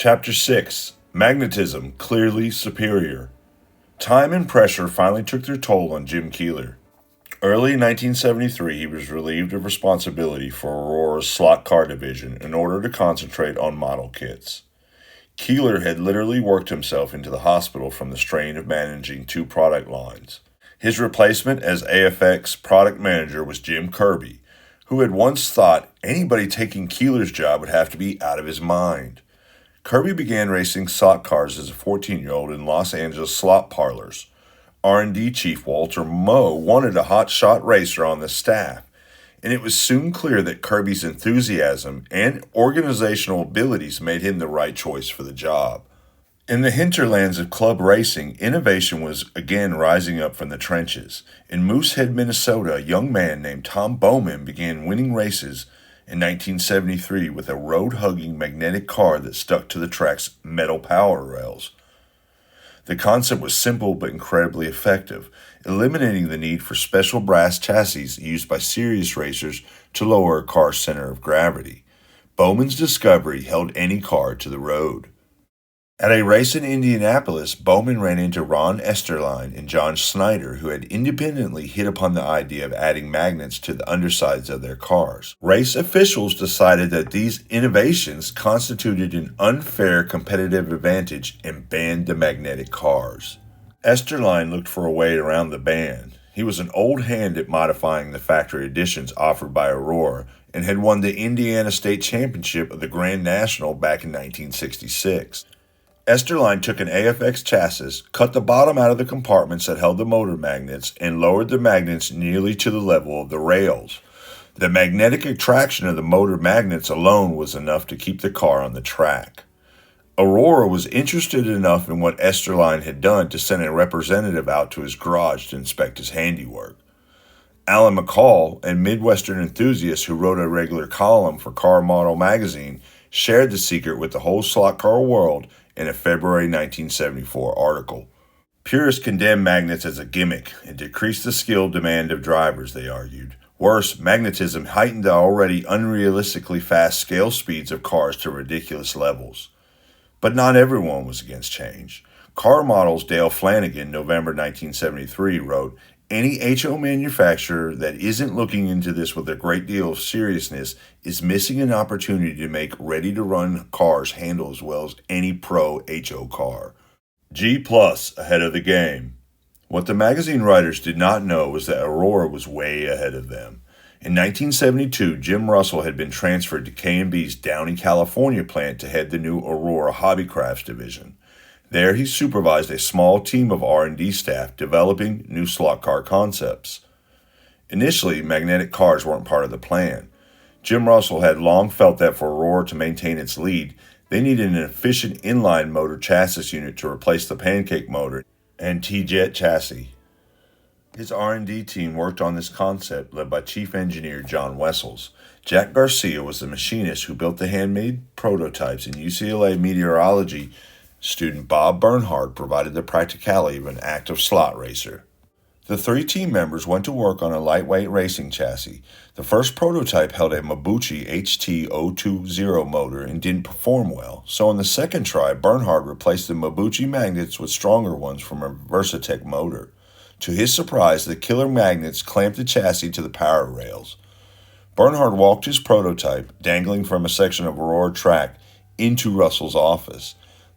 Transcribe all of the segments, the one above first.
Chapter 6 Magnetism Clearly Superior. Time and pressure finally took their toll on Jim Keeler. Early in 1973, he was relieved of responsibility for Aurora's slot car division in order to concentrate on model kits. Keeler had literally worked himself into the hospital from the strain of managing two product lines. His replacement as AFX product manager was Jim Kirby, who had once thought anybody taking Keeler's job would have to be out of his mind. Kirby began racing slot cars as a 14-year-old in Los Angeles slot parlors. R&D chief Walter Moe wanted a hotshot racer on the staff, and it was soon clear that Kirby's enthusiasm and organizational abilities made him the right choice for the job. In the hinterlands of club racing, innovation was again rising up from the trenches. In Moosehead, Minnesota, a young man named Tom Bowman began winning races in 1973 with a road-hugging magnetic car that stuck to the track's metal power rails. The concept was simple but incredibly effective, eliminating the need for special brass chassis used by serious racers to lower a car's center of gravity. Bowman's discovery held any car to the road. At a race in Indianapolis, Bowman ran into Ron Esterline and John Snyder, who had independently hit upon the idea of adding magnets to the undersides of their cars. Race officials decided that these innovations constituted an unfair competitive advantage and banned the magnetic cars. Esterline looked for a way around the ban. He was an old hand at modifying the factory additions offered by Aurora and had won the Indiana State Championship of the Grand National back in 1966. Esterline took an AFX chassis, cut the bottom out of the compartments that held the motor magnets, and lowered the magnets nearly to the level of the rails. The magnetic attraction of the motor magnets alone was enough to keep the car on the track. Aurora was interested enough in what Esterline had done to send a representative out to his garage to inspect his handiwork. Alan McCall, a Midwestern enthusiast who wrote a regular column for Car Model magazine, shared the secret with the whole slot car world in a February 1974 article. Purists condemned magnets as a gimmick and decreased the skill demand of drivers, they argued. Worse, magnetism heightened the already unrealistically fast scale speeds of cars to ridiculous levels. But not everyone was against change. Car Model's Dale Flanagan, November 1973, wrote, "Any HO manufacturer that isn't looking into this with a great deal of seriousness is missing an opportunity to make ready-to-run cars handle as well as any pro HO car." G+ ahead of the game. What the magazine writers did not know was that Aurora was way ahead of them. In 1972, Jim Russell had been transferred to K&B's Downey, California plant to head the new Aurora Hobbycrafts division. There he supervised a small team of R&D staff developing new slot car concepts. Initially, magnetic cars weren't part of the plan. Jim Russell had long felt that for Aurora to maintain its lead, they needed an efficient inline motor chassis unit to replace the pancake motor and T-jet chassis. His R&D team worked on this concept led by Chief Engineer John Wessels. Jack Garcia was the machinist who built the handmade prototypes, and UCLA meteorology student Bob Bernhard provided the practicality of an active slot racer. The three team members went to work on a lightweight racing chassis. The first prototype held a Mabuchi HT020 motor and didn't perform well, so on the second try, Bernhard replaced the Mabuchi magnets with stronger ones from a Versatech motor. To his surprise, the killer magnets clamped the chassis to the power rails. Bernhard walked his prototype, dangling from a section of Aurora track, into Russell's office.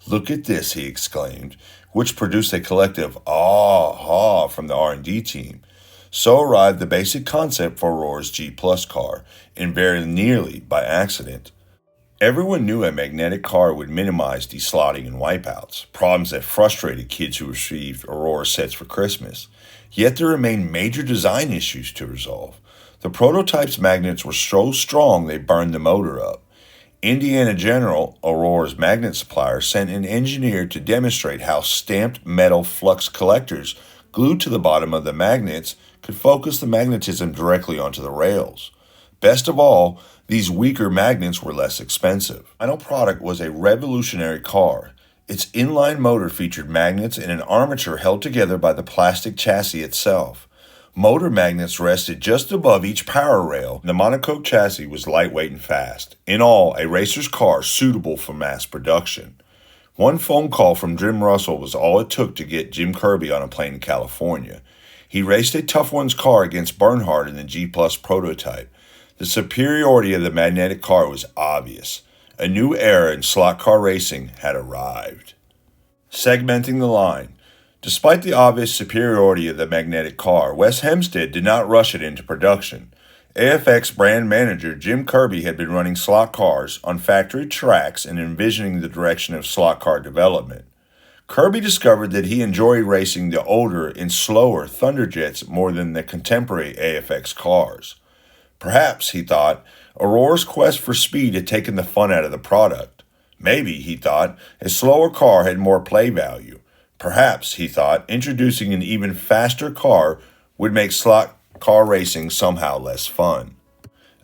"Look at this," he exclaimed, which produced a collective "ah-ha" from the R&D team. So arrived the basic concept for Aurora's G+ car, and very nearly by accident. Everyone knew a magnetic car would minimize deslotting and wipeouts, problems that frustrated kids who received Aurora sets for Christmas. Yet there remained major design issues to resolve. The prototype's magnets were so strong they burned the motor up. Indiana General, Aurora's magnet supplier, sent an engineer to demonstrate how stamped metal flux collectors glued to the bottom of the magnets could focus the magnetism directly onto the rails. Best of all, these weaker magnets were less expensive. The final product was a revolutionary car. Its inline motor featured magnets and an armature held together by the plastic chassis itself. Motor magnets rested just above each power rail. The monocoque chassis was lightweight and fast. In all, a racer's car suitable for mass production. One phone call from Jim Russell was all it took to get Jim Kirby on a plane in California. He raced a Tough One's car against Bernhardt in the G Plus prototype. The superiority of the magnetic car was obvious. A new era in slot car racing had arrived. Segmenting the line. Despite the obvious superiority of the magnetic car, Wes Hempstead did not rush it into production. AFX brand manager Jim Kirby had been running slot cars on factory tracks and envisioning the direction of slot car development. Kirby discovered that he enjoyed racing the older and slower Thunderjets more than the contemporary AFX cars. Perhaps, he thought, Aurora's quest for speed had taken the fun out of the product. Maybe, he thought, a slower car had more play value. Perhaps, he thought, introducing an even faster car would make slot car racing somehow less fun.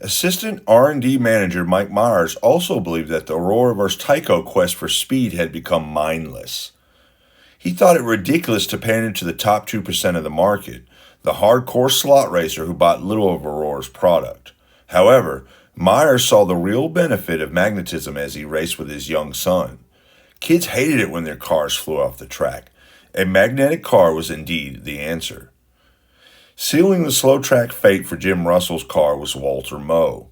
Assistant R&D manager Mike Myers also believed that the Aurora vs. Tyco quest for speed had become mindless. He thought it ridiculous to pander to the top 2% of the market, the hardcore slot racer who bought little of Aurora's product. However, Myers saw the real benefit of magnetism as he raced with his young son. Kids hated it when their cars flew off the track. A magnetic car was indeed the answer. Sealing the slow track fate for Jim Russell's car was Walter Moe.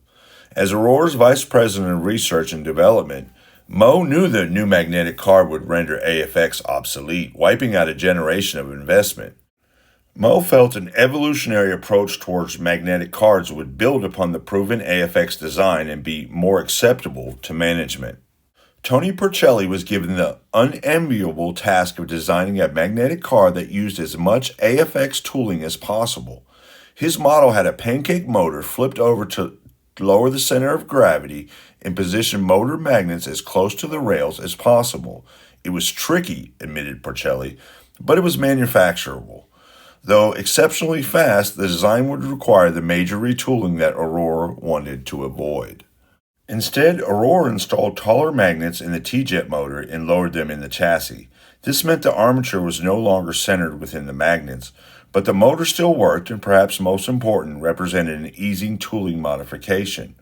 As Aurora's vice president of research and development, Moe knew the new magnetic car would render AFX obsolete, wiping out a generation of investment. Moe felt an evolutionary approach towards magnetic cars would build upon the proven AFX design and be more acceptable to management. Tony Percelli was given the unenviable task of designing a magnetic car that used as much AFX tooling as possible. His model had a pancake motor flipped over to lower the center of gravity and position motor magnets as close to the rails as possible. It was tricky, admitted Percelli, but it was manufacturable. Though exceptionally fast, the design would require the major retooling that Aurora wanted to avoid. Instead, Aurora installed taller magnets in the T-jet motor and lowered them in the chassis. This meant the armature was no longer centered within the magnets, but the motor still worked and, perhaps most important, represented an easing tooling modification.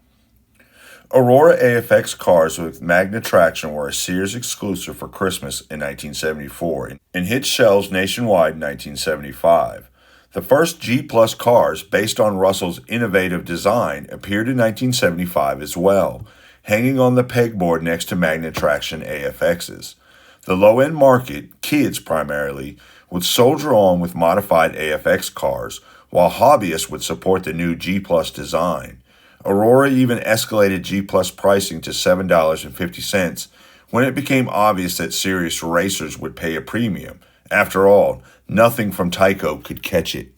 Aurora AFX cars with magnet traction were a Sears exclusive for Christmas in 1974 and hit shelves nationwide in 1975. The first G Plus cars, based on Russell's innovative design, appeared in 1975 as well, hanging on the pegboard next to magnet traction AFXs. The low-end market, kids primarily, would soldier on with modified AFX cars, while hobbyists would support the new G Plus design. Aurora even escalated G Plus pricing to $7.50 when it became obvious that serious racers would pay a premium. After all, nothing from Tyco could catch it.